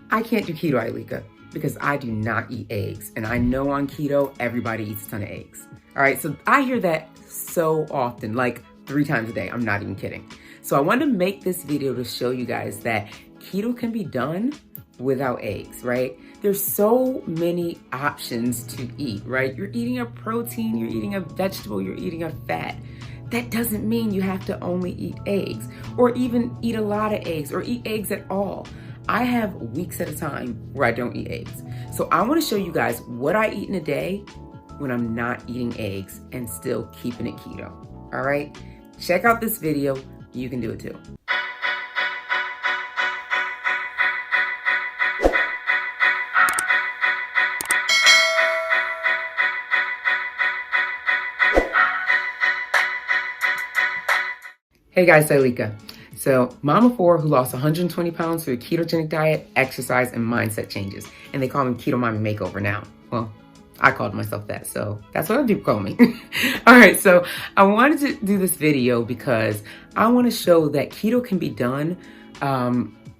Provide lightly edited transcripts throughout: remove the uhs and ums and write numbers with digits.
I can't do keto, Ileka, because I do not eat eggs. And I know on keto, everybody eats a ton of eggs. All right, so I hear that so often, like 3 times a day. I'm not even kidding. So I wanted to make this video to show you guys that keto can be done without eggs, right? There's so many options to eat, right? You're eating a protein, you're eating a vegetable, you're eating a fat. That doesn't mean you have to only eat eggs or even eat a lot of eggs or eat eggs at all. I have weeks at a time where I don't eat eggs. So I want to show you guys what I eat in a day when I'm not eating eggs and still keeping it keto. All right, check out this video. You can do it too. Hey guys, Ileka. So, mom of 4 who lost 120 pounds through a ketogenic diet, exercise, and mindset changes. And they call me Keto Mommy Makeover now. Well, I called myself that, so that's what people call me. All right, so I wanted to do this video because I want to show that keto can be done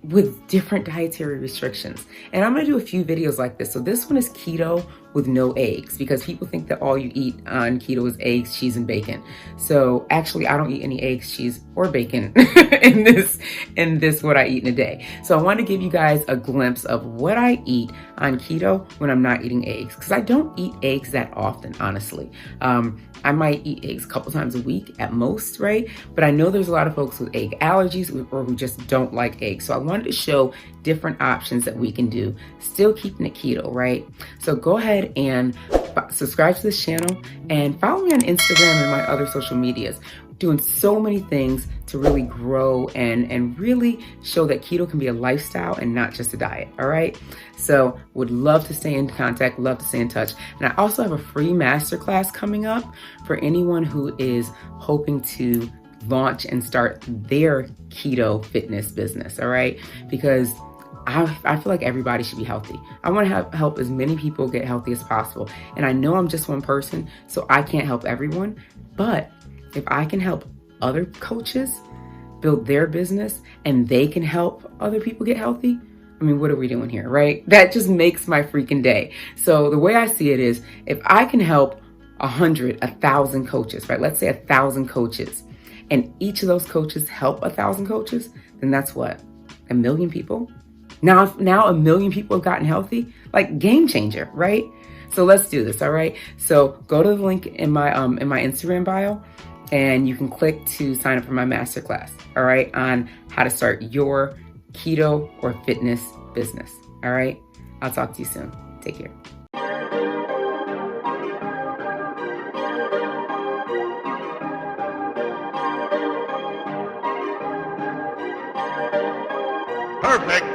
with different dietary restrictions. And I'm going to do a few videos like this. So this one is keto with no eggs, because people think that all you eat on keto is eggs, cheese, and bacon. So actually, I don't eat any eggs, cheese, or bacon in this what I eat in a day. So I want to give you guys a glimpse of what I eat on keto when I'm not eating eggs, because I don't eat eggs that often, honestly. I might eat eggs a couple times a week at most, right? But I know there's a lot of folks with egg allergies or who just don't like eggs. So I wanted to show different options that we can do, still keeping it keto, right? So go ahead and subscribe to this channel and follow me on Instagram and my other social medias. Doing so many things to really grow and really show that keto can be a lifestyle and not just a diet, all right? So would love to stay in contact, love to stay in touch. And I also have a free masterclass coming up for anyone who is hoping to launch and start their keto fitness business, all right? Because I feel like everybody should be healthy. I want to help as many people get healthy as possible. And I know I'm just one person, so I can't help everyone, but if I can help other coaches build their business and they can help other people get healthy, I mean, what are we doing here, right? That just makes my freaking day. So the way I see it is, if I can help 100, 1,000 coaches, right? Let's say 1,000 coaches, and each of those coaches help 1,000 coaches, then that's what? 1 million people? Now 1 million people have gotten healthy, like game changer, right? So let's do this, all right? So go to the link in my Instagram bio, and you can click to sign up for my masterclass, all right, on how to start your keto or fitness business, all right? I'll talk to you soon. Take care. Perfect.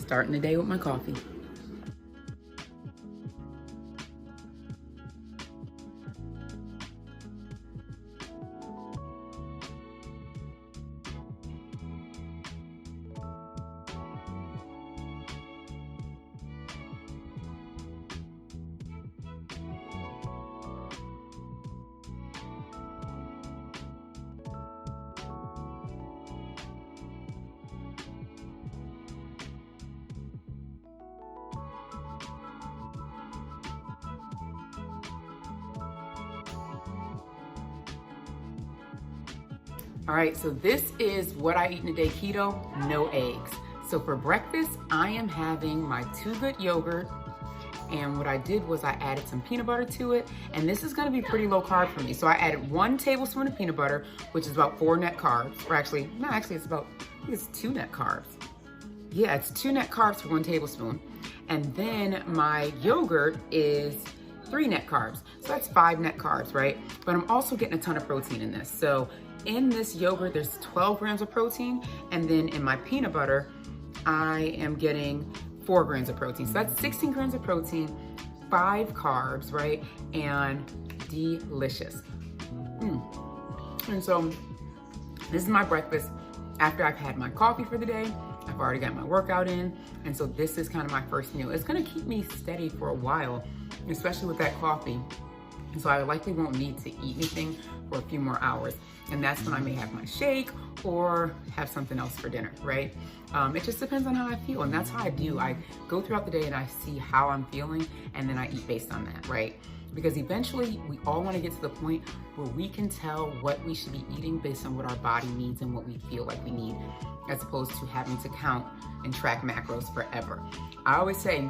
Starting the day with my coffee. All right, so this is what I eat in a day keto, no eggs. So for breakfast, I am having my 2 Good yogurt, and what I did was I added some peanut butter to it, and this is gonna be pretty low carb for me. So I added 1 tablespoon of peanut butter, which is about 4 net carbs, or actually, no, actually it's about, I think it's 2 net carbs. Yeah, it's 2 net carbs for 1 tablespoon. And then my yogurt is 3 net carbs. So that's 5 net carbs, right? But I'm also getting a ton of protein in this. So in this yogurt, there's 12 grams of protein. And then in my peanut butter, I am getting 4 grams of protein. So that's 16 grams of protein, 5 carbs, right? And delicious. And so this is my breakfast after I've had my coffee for the day. I've already got my workout in. And so this is kind of my first meal. It's gonna keep me steady for a while, especially with that coffee. And so I likely won't need to eat anything for a few more hours. And that's when I may have my shake or have something else for dinner, right? It just depends on how I feel. And that's how I do. I go throughout the day and I see how I'm feeling, and then I eat based on that, right? Because eventually we all want to get to the point where we can tell what we should be eating based on what our body needs and what we feel like we need, as opposed to having to count and track macros forever. I always say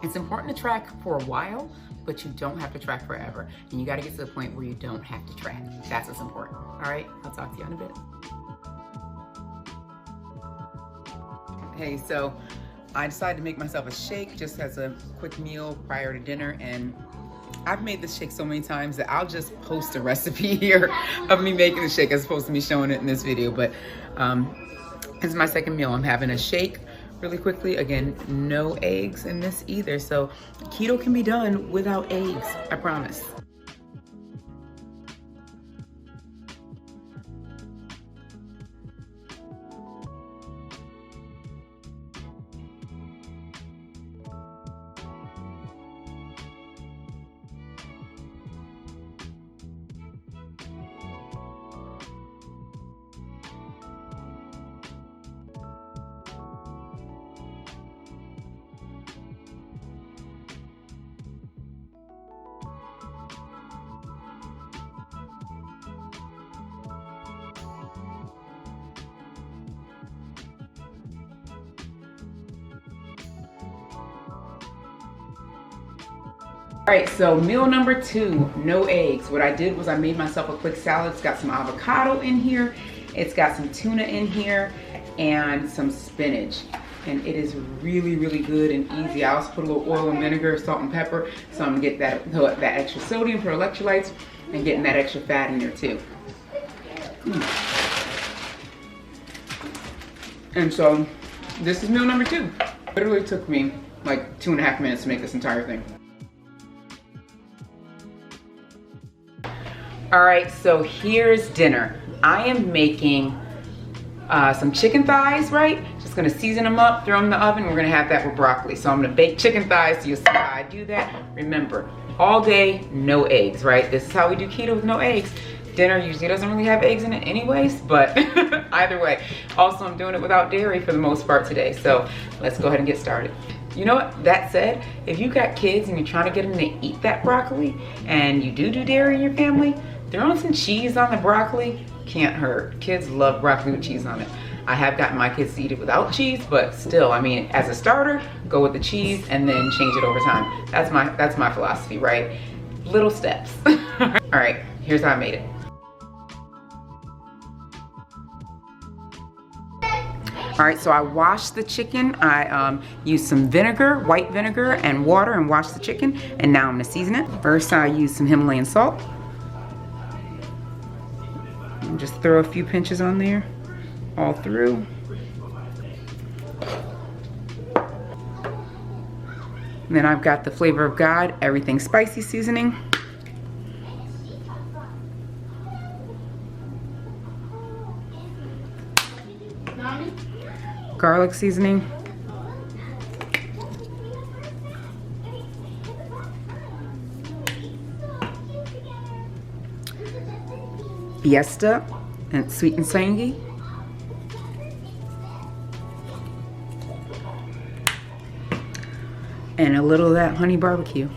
it's important to track for a while, but you don't have to track forever. And you got to get to the point where you don't have to track. That's what's important. All right, I'll talk to you in a bit. Hey, so I decided to make myself a shake just as a quick meal prior to dinner, and I've made this shake so many times that I'll just post a recipe here of me making the shake as opposed to me showing it in this video. But this is my second meal. I'm having a shake really quickly. Again, no eggs in this either. So keto can be done without eggs, I promise. All right, so meal number 2, no eggs. What I did was I made myself a quick salad. It's got some avocado in here. It's got some tuna in here and some spinach. And it is really, really good and easy. I also put a little oil and vinegar, salt and pepper. So I'm gonna get that extra sodium for electrolytes and getting that extra fat in there too. And so this is meal number 2. Literally took me like 2.5 minutes to make this entire thing. All right, so here's dinner. I am making some chicken thighs, right? Just gonna season them up, throw them in the oven. We're gonna have that with broccoli. So I'm gonna bake chicken thighs, so you'll see how I do that. Remember, all day, no eggs, right? This is how we do keto with no eggs. Dinner usually doesn't really have eggs in it anyways, but either way. Also, I'm doing it without dairy for the most part today. So let's go ahead and get started. You know what, that said, if you got kids and you're trying to get them to eat that broccoli and you do dairy in your family, throwing some cheese on the broccoli can't hurt. Kids love broccoli with cheese on it. I have gotten my kids to eat it without cheese, but still, I mean, as a starter, go with the cheese and then change it over time. That's my philosophy, right? Little steps. All right, here's how I made it. All right, so I washed the chicken. I used some vinegar, white vinegar and water, and washed the chicken. And now I'm gonna season it. First, I used some Himalayan salt. And just throw a few pinches on there, all through. And then I've got the Flavor of God Everything Spicy seasoning. Garlic seasoning. Fiesta and sweet and tangy. And a little of that honey barbecue.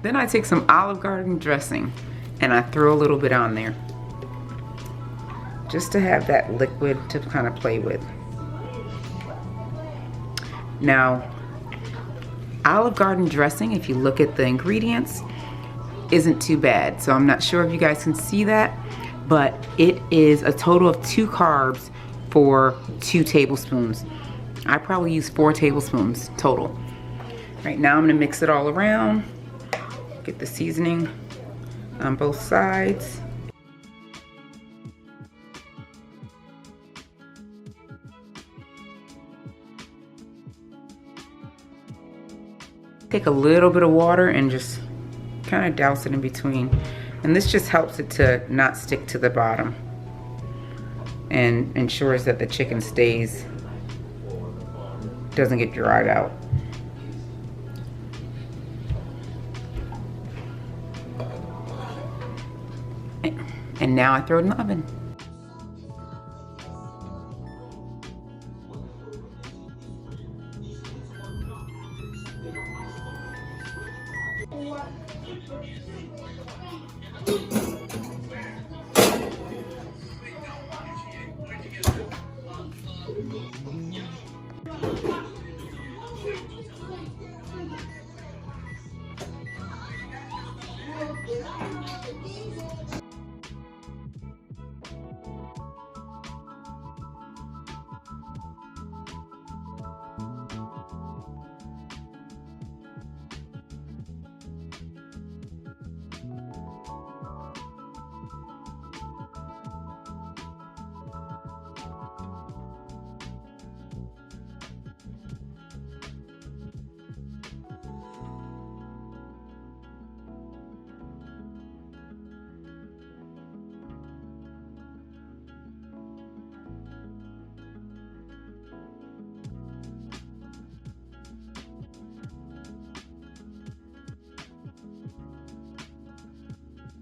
Then I take some Olive Garden dressing and I throw a little bit on there, just to have that liquid to kind of play with. Now, Olive Garden dressing, if you look at the ingredients, isn't too bad. So I'm not sure if you guys can see that, but it is a total of 2 carbs for 2 tablespoons. I probably use 4 tablespoons total. Right now I'm gonna mix it all around, get the seasoning on both sides. Take a little bit of water and just kind of douse it in between. And this just helps it to not stick to the bottom and ensures that the chicken doesn't get dried out. And now I throw it in the oven.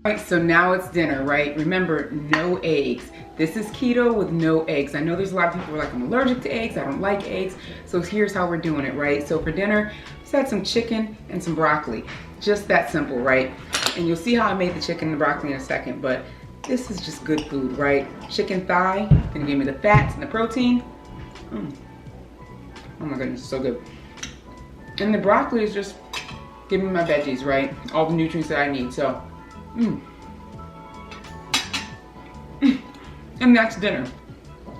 All right, so now it's dinner, right? Remember, no eggs. This is keto with no eggs. I know there's a lot of people who are like, I'm allergic to eggs, I don't like eggs. So here's how we're doing it, right? So for dinner, just had some chicken and some broccoli. Just that simple, right? And you'll see how I made the chicken and the broccoli in a second, but this is just good food, right? Chicken thigh, gonna give me the fats and the protein. Oh my goodness, so good. And the broccoli is just giving me my veggies, right? All the nutrients that I need, so. And that's dinner.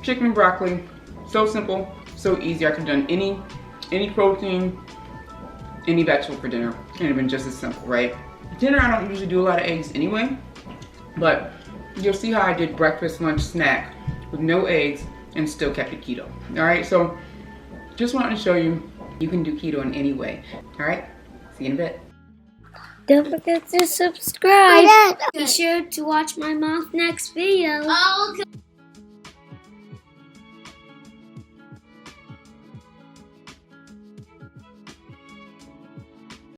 Chicken and broccoli, so simple, so easy. I could have done any protein, any vegetable for dinner, and it'd been just as simple, right? Dinner, I don't usually do a lot of eggs anyway, but you'll see how I did breakfast, lunch, snack with no eggs and still kept it keto. All right, so just wanted to show you can do keto in any way. All right, see you in a bit. Don't forget to subscribe. Be sure to watch my mom's next video. Oh, okay.